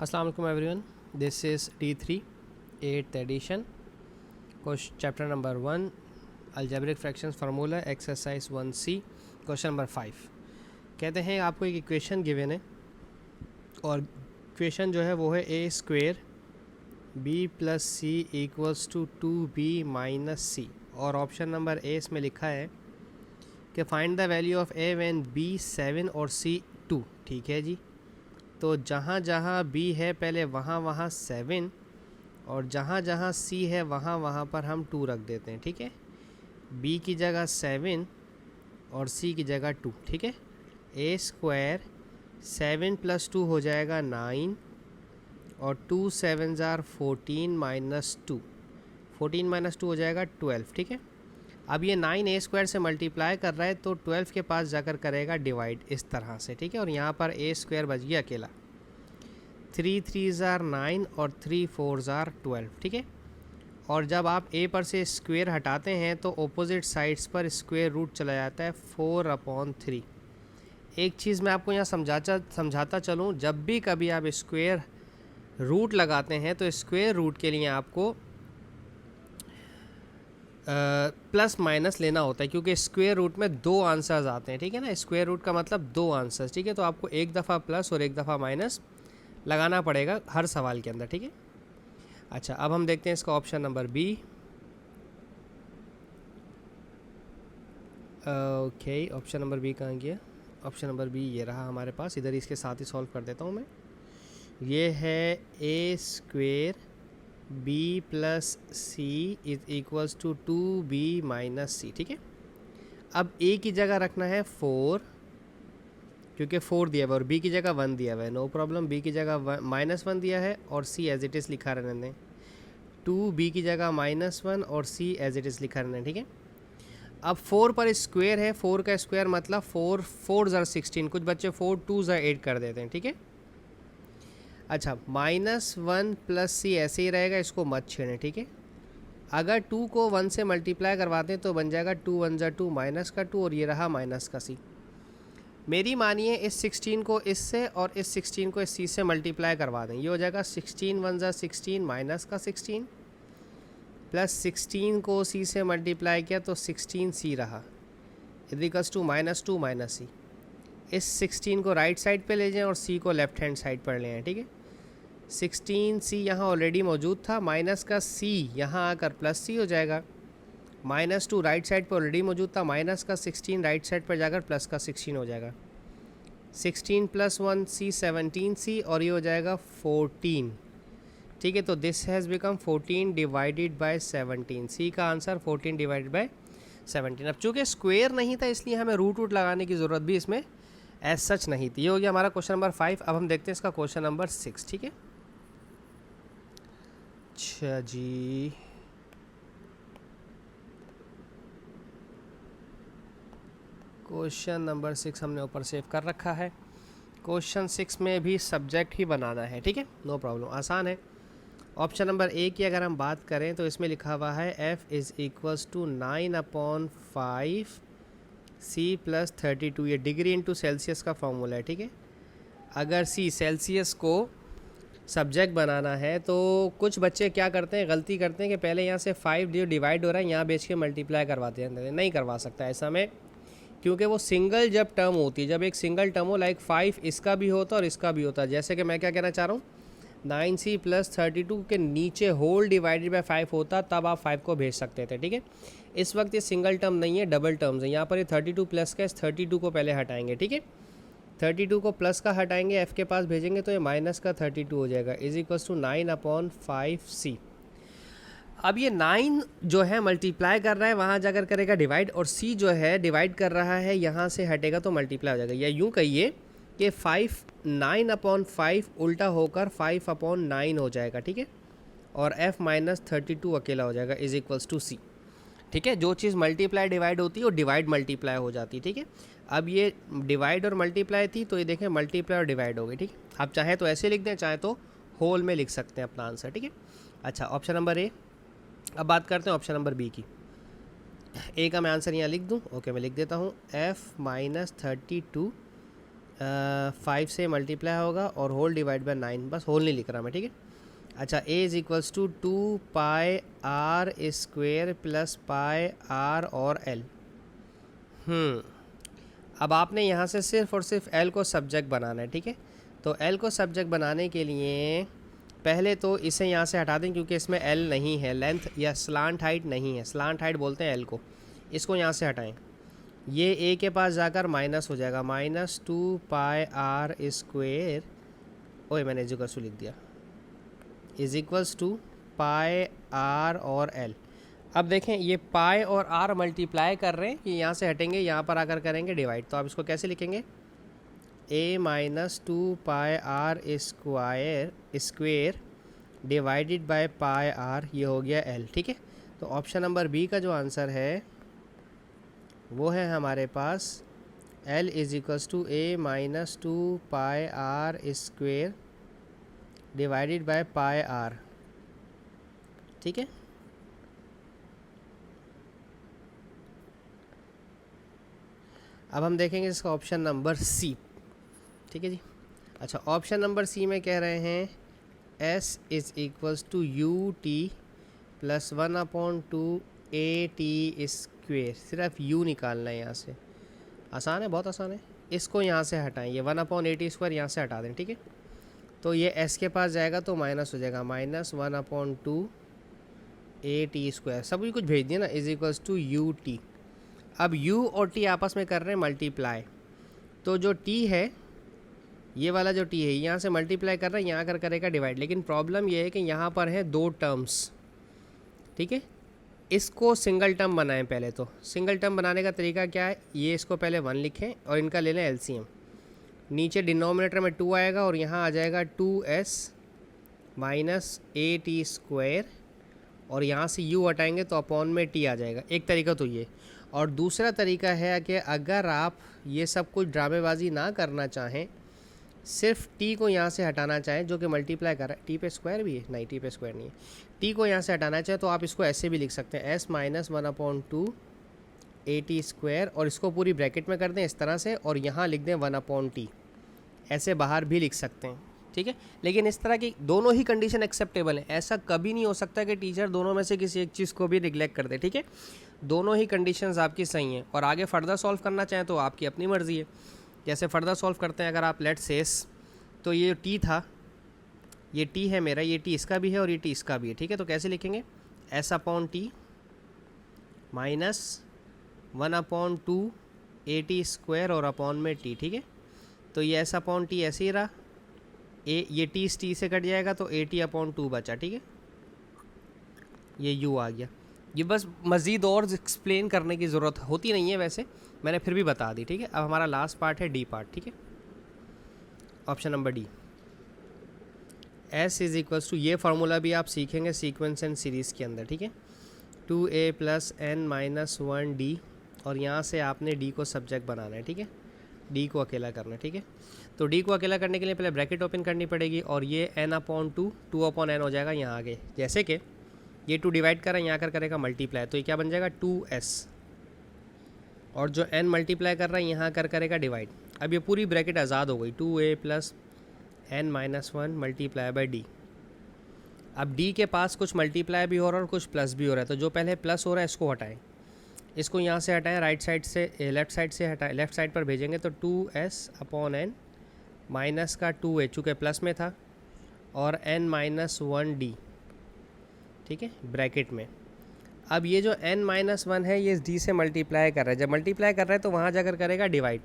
अस्सलाम वालेकुम everyone, this is D3 8th edition, chapter number 1 algebraic fractions formula exercise 1C question number 5। कहते हैं आपको एक इक्वेशन गिवन है और इक्वेशन जो है वो है a square b plus C equals to 2b minus C, और ऑप्शन नंबर ए इसमें लिखा है कि find the value of a when b 7 और c 2। ठीक है जी, तो जहाँ जहाँ b है पहले वहाँ वहाँ 7 और जहाँ जहाँ c है वहाँ वहाँ पर हम 2 रख देते हैं। ठीक है, b की जगह 7 और c की जगह 2। ठीक है, a स्क्वायर 7 प्लस 2 हो जाएगा 9 और 2 7 ज़ार 14 माइनस 2, 14 माइनस 2 हो जाएगा 12। ठीक है, अब ये 9 a स्क्वायर से मल्टीप्लाई कर रहा है तो 12 के पास जाकर करेगा डिवाइड इस तरह से। ठीक है, और यहाँ पर a स्क्वायर बच गया अकेला, 3 3 ज़ार 9 और 3 4 ज़ार 12। ठीक है, और जब आप a पर से स्क्वायर हटाते हैं तो ऑपोजिट साइड्स पर स्क्वायर रूट चला जाता है 4/3। एक चीज़ मैं आपको यहाँ समझाता चलूँ, जब भी कभी आप स्क्वायर रूट लगाते हैं तो स्क्वायर रूट के लिए आपको प्लस माइनस लेना होता है, क्योंकि स्क्वायर रूट में 2 आंसर्स आते हैं। ठीक है ना, स्क्वायर रूट का मतलब 2 आंसर्स। ठीक है, तो आपको एक दफ़ा प्लस और एक दफ़ा माइनस लगाना पड़ेगा हर सवाल के अंदर। ठीक है, अच्छा अब हम देखते हैं इसका option number B. Okay, option number B कहाँ गया? ऑप्शन नंबर बी ये रहा हमारे पास, इधर इसके साथ ही सॉल्व कर देता हूँ मैं। ये है a square b plus C is equals to 2b minus C. ठीक है, अब a की जगह रखना है 4, क्योंकि 4 दिया हुआ है और b की जगह 1 दिया हुआ है। नो प्रॉब्लम, b की जगह -1 दिया है और c एज इट इज़ लिखा रहने दें। 2b की जगह -1 और c एज इट इज़ लिखा रहने दें। ठीक है, अब 4 पर स्क्वायर है, 4 का स्क्वायर मतलब 4 4 ज़ार 16, कुछ बच्चे 4 2 ज़ार 8 कर देते हैं। ठीक है, अच्छा -1 प्लस सी ऐसे ही रहेगा, इसको मत छेड़ें। ठीक है, अगर 2 को 1 से मल्टीप्लाई करवाते हैं तो बन जाएगा 2 1 ज़ा 2 माइनस का 2 और ये रहा माइनस का सी। मेरी मानिए इस 16 को इससे और इस 16 को इस सी से मल्टीप्लाई करवा दें, ये हो जाएगा 16 1 ज़ा 16 माइनस का 16 प्लस 16 को सी से मल्टीप्लाई किया तो 16 सी रहा, इक्वल्स टू -2 माइनस सी। इस 16 को राइट साइड पे ले जाएं और सी को लेफ्ट हैंड साइड पर ले आएँ। ठीक है, 16 सी यहाँ ऑलरेडी मौजूद था, माइनस का सी यहाँ आकर प्लस सी हो जाएगा। -2 राइट साइड पर ऑलरेडी मौजूद था, माइनस का 16 राइट साइड पर जाकर प्लस का 16 हो जाएगा। 16 + 1 सी 17 सी और ये हो जाएगा 14। ठीक है, तो this has become 14 divided by 17। सी का आंसर 14 डिवाइडेड बाय 17। अब चूँकि स्क्वायर नहीं था इसलिए हमें रूट लगाने की ज़रूरत भी इसमें एज सच नहीं थी। ये हो गया हमारा क्वेश्चन नंबर 5। अब हम देखते हैं इसका क्वेश्चन नंबर 6। ठीक है, अच्छा जी, क्वेश्चन नंबर 6 हमने ऊपर सेव कर रखा है। क्वेश्चन 6 में भी सब्जेक्ट ही बनाना है। ठीक है, नो प्रॉब्लम, आसान है। ऑप्शन नंबर ए की अगर हम बात करें तो इसमें लिखा हुआ है f is equals to 9/5 c + 32। ये डिग्री इंटू सेल्सियस का फॉर्मूला है। ठीक है, अगर c सेल्सियस को सब्जेक्ट बनाना है तो कुछ बच्चे क्या करते हैं, गलती करते हैं कि पहले यहाँ से 5 जो डिवाइड हो रहा है यहाँ बेच के मल्टीप्लाई करवाते हैं। नहीं करवा सकता ऐसा में, क्योंकि वो सिंगल जब टर्म होती है, जब एक सिंगल टर्म हो लाइक 5 इसका भी होता है और इसका भी होता है। जैसे कि मैं क्या कहना चाह रहा हूँ, 9c + 32 के नीचे होल डिवाइडेड बाय 5 होता, तब आप 5 को भेज सकते थे। ठीक है, इस वक्त ये सिंगल टर्म नहीं है, डबल टर्म्स है। यहाँ पर ये 32 प्लस का, इस 32 को पहले हटाएंगे। ठीक है, 32 को प्लस का हटाएंगे, f के पास भेजेंगे तो ये माइनस का 32 हो जाएगा, इज़ 9/5c। अब ये 9 जो है मल्टीप्लाई कर रहा है, वहाँ जाकर करेगा डिवाइड, और c जो है डिवाइड कर रहा है यहाँ से हटेगा तो मल्टीप्लाई हो जाएगा। या यूँ कहिए कि 9/5 उल्टा होकर 5/9 हो जाएगा। ठीक है, और f - 32 अकेला हो जाएगा, इज़ c। ठीक है, जो चीज़ मल्टीप्लाई डिवाइड होती है वो डिवाइड मल्टीप्लाई हो जाती है। ठीक है, अब ये डिवाइड और मल्टीप्लाई थी तो ये देखें मल्टीप्लाई और डिवाइड हो गई। ठीक है, आप चाहे तो ऐसे लिख दें, चाहे तो होल में लिख सकते हैं अपना आंसर। ठीक है, अच्छा ऑप्शन नंबर ए। अब बात करते हैं ऑप्शन नंबर बी की। ए का मैं आंसर यहाँ लिख दूँ, ओके मैं लिख देता हूँ f - 32 5 से मल्टीप्लाई होगा और होल डिवाइड बाय 9, बस होल नहीं लिख रहा मैं, ठीक है। अच्छा, A is equals to 2 pi R square plus pi R और एल। अब आपने यहाँ से सिर्फ और सिर्फ एल को सब्जेक्ट बनाना है, ठीक है। तो एल को सब्जेक्ट बनाने के लिए पहले तो इसे यहाँ से हटा दें, क्योंकि इसमें एल नहीं है, लेंथ या स्लांट हाइट नहीं है, स्लांट हाइट बोलते हैं एल को। इसको यहाँ से हटाएं, ये ए के पास जाकर माइनस हो जाएगा, -2 पाई आर स्क्वेयर, ओए मैंने इक्वल्स लिख दिया, is equals to pi R और एल। अब देखें ये पाई और आर मल्टीप्लाई कर रहे हैं, ये यहाँ से हटेंगे, यहाँ पर आकर करेंगे डिवाइड। तो आप इसको कैसे लिखेंगे, a -2 pi R square divided by pi R, ये हो गया l, ठीक है। तो ऑप्शन नंबर बी का जो आंसर है वो है हमारे पास l is equals to a -2 pi R square divided by pi R, ठीक है। अब हम देखेंगे इसका ऑप्शन नंबर सी, ठीक है जी। अच्छा, ऑप्शन नंबर सी में कह रहे हैं s is equals to U T plus 1/2 A T square, सिर्फ u निकालना है यहाँ से। आसान है, बहुत आसान है। इसको यहाँ से हटाएं, ये 1/8 स्क्वायर यहाँ से हटा दें, ठीक है। तो ये s के पास जाएगा तो माइनस हो जाएगा, -1/2 ए टी स्क्वायर, सभी कुछ भेज दिया ना, is equals to U T. अब u और t आपस में कर रहे हैं मल्टीप्लाई, तो जो t है, ये वाला जो t है, यहाँ से मल्टीप्लाई कर रहा है, यहाँ कर करेगा डिवाइड। लेकिन प्रॉब्लम ये है कि यहाँ पर है 2 टर्म्स, ठीक है। इसको सिंगल टर्म बनाएं पहले। तो सिंगल टर्म बनाने का तरीका क्या है, ये इसको पहले 1 लिखें और इनका ले लें एलसीएम। नीचे डिनोमिनेटर में 2 आएगा और यहाँ आ जाएगा 2s minus A T square, और यहाँ से u हटाएंगे तो अपॉन में t आ जाएगा। एक तरीका तो ये, और दूसरा तरीका है कि अगर आप ये सब कुछ ड्रामेबाजी ना करना चाहें, सिर्फ t को यहाँ से हटाना चाहें, जो कि मल्टीप्लाई कर रहा है, t पे स्क्वायर भी है, नहीं t पे स्क्वायर नहीं है, t को यहाँ से हटाना चाहें तो आप इसको ऐसे भी लिख सकते हैं, s -1/2 ए टी स्क्वायर, और इसको पूरी ब्रैकेट में कर दें इस तरह से, और यहाँ लिख दें 1/t, ऐसे बाहर भी लिख सकते हैं, ठीक है। लेकिन इस तरह की दोनों ही कंडीशन एक्सेप्टेबल है, ऐसा कभी नहीं हो सकता कि टीचर दोनों में से किसी एक चीज़ को भी निगलेक्ट कर दे, ठीक है। दोनों ही कंडीशंस आपकी सही हैं, और आगे फर्दर सॉल्व करना चाहें तो आपकी अपनी मर्ज़ी है। जैसे फर्दर सॉल्व करते हैं, अगर आप लेट सेस, तो ये t था, ये t है मेरा, ये t इसका भी है और ये t इसका भी है, ठीक है। तो कैसे लिखेंगे, s/t -1/2 ए टी स्क्वायर और अपॉन में t, ठीक है। तो ये s/t ऐसे ही रहा, ये t इस t से कट जाएगा तो AT/2 बचा, ठीक है। ये u आ गया। ये बस मज़ीद और एक्सप्लेन करने की ज़रूरत होती नहीं है, वैसे मैंने फिर भी बता दी, ठीक है। अब हमारा लास्ट पार्ट है डी पार्ट, ठीक है। Option number D, s is equals to, ये फार्मूला भी आप सीखेंगे सीक्वेंस एंड सीरीज़ के अंदर, ठीक है। 2a + n - 1d, और यहाँ से आपने d को सब्जेक्ट बनाना है, ठीक है, d को अकेला करना है, ठीक है। तो d को अकेला करने के लिए पहले ब्रैकेट ओपन करनी पड़ेगी, और ये n/2 2/n हो जाएगा यहाँ आगे। जैसे कि ये 2 डिवाइड कर रहा है, यहाँ कर करेगा मल्टीप्लाई, तो ये क्या बन जाएगा 2s, और जो n मल्टीप्लाई कर रहा है यहाँ कर करेगा डिवाइड। अब ये पूरी ब्रैकेट आज़ाद हो गई, 2a + n - 1 multiply by d। अब d के पास कुछ मल्टीप्लाई भी हो रहा है और कुछ प्लस भी हो रहा है, तो जो पहले प्लस हो रहा है इसको हटाएं, इसको यहाँ से हटाएं, राइट साइड से लेफ़्ट साइड से हटाएं, लेफ़्ट साइड पर भेजेंगे तो 2s/n माइनस का 2a, चूँकि प्लस में था, और n - 1d, ठीक है, ब्रैकेट में। अब ये जो n - 1 है ये d से मल्टीप्लाई कर रहा है, जब मल्टीप्लाई कर रहा है तो वहाँ जाकर करेगा डिवाइड,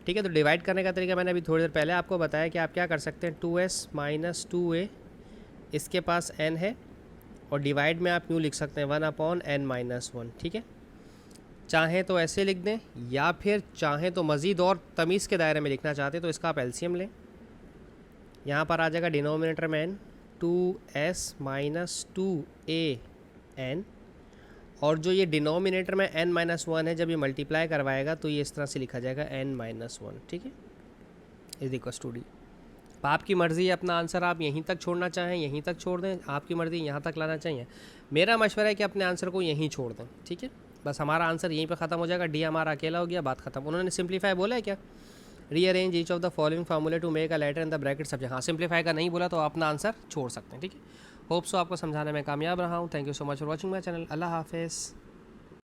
ठीक है। तो डिवाइड करने का तरीका मैंने अभी थोड़ी देर पहले आपको बताया कि आप क्या कर सकते हैं, 2s - 2a, इसके पास n है, और डिवाइड में आप यूँ लिख सकते हैं 1/n - 1, ठीक है। चाहें तो ऐसे लिख दें, या फिर चाहें तो मज़ीद और तमीज़ के दायरे में लिखना चाहते तो इसका आप एलसीएम लें। यहाँ पर आ जाएगा डिनोमिनेटर में n, 2s - 2an, और जो ये डिनोमिनेटर में n - 1 है, जब ये मल्टीप्लाई करवाएगा तो ये इस तरह से लिखा जाएगा n - 1, ठीक है, इज इक्वल्स टू d। आपकी मर्ज़ी है, अपना आंसर आप यहीं तक छोड़ना चाहें यहीं तक छोड़ दें, आपकी मर्ज़ी यहाँ तक लाना चाहिए। मेरा मशवरा है कि अपने आंसर को यहीं छोड़ दें, ठीक है। बस हमारा आंसर यहीं पे ख़त्म हो जाएगा, डी हमारा अकेला हो गया, बात ख़त्म। उन्होंने सिंप्लीफाई बोला है क्या, rearrange each of the following formulae to make a letter in the bracket subject. हाँ, सिंप्लीफाई का नहीं बोला तो अपना आंसर छोड़ सकते हैं, ठीक है। होप सो आपको समझाने में कामयाब रहा हूँ। Thank you so much for watching my channel. Allah हाफिज़।